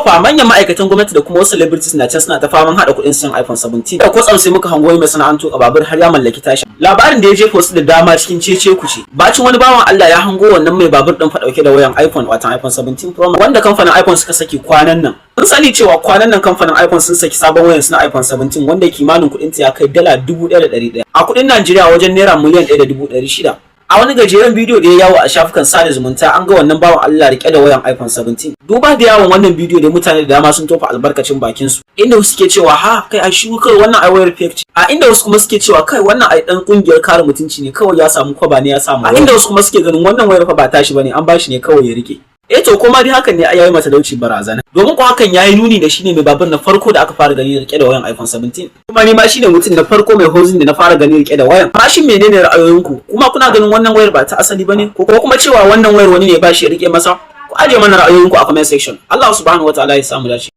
fa manyan ma'aikatan gwamnati da kuma wasu celebrities na can suna ta faman hada kuɗin siyan iPhone 17. Da kwatsam sai muka hango mai sana'antu a babur har ya mallaki tashi. Labarin da ya jefa wasu da dama cikin cece kuce. Bacin wani bawan Allah ya hango wannan mai babur din fa dauke da wayan iPhone watan iPhone 17 Pro Max wanda kamfanin iPhone suka saki kwanan nan. Kun sani cewa kwanan nan kamfanin iPhone sun saki sabon wayan suna iPhone 17 wanda kimanin kuɗin ta ya kai dala 1,100 a kuɗin Najeriya wajen naira miliyan 1,600. A wani gajeren bidiyo da ya yawo a shafukan sada zumunta an ga wannan bawan Allah rike da wayan iPhone 17. Duba da yawon wannan bidiyo da mutane da dama sun tofa albarkacin bakin su. Inda wasu suke cewa ha kai ai shi kai wannan ai wayar fake ce. A inda wasu kuma suke cewa kai wannan ai dan kungiyar kare mutunci ne kawai ya samu kwaba ne ya samu. A inda wasu kuma suke ganin wannan wayar fa ba tashi bane an bashi ne kawai ya rike. To kuma dai hakan ne yayi mata dauci barazana. Domin ko hakan yayi nuni da shine mai babur na farko da aka fara gani rike da wayan iPhone 17. Kuma ni ma shine mutum na farko mai hozin da na fara gani rike da wayan. Amma shin menene ra'ayoyinku? Kuma kuna ganin wannan wayar ba ta asali bane ko kuma cewa wannan wayar wani ne ba shi ya rike masa? Ku aje mana ra'ayoyinku a comment section. Allah subhanahu wataala ya samu dace.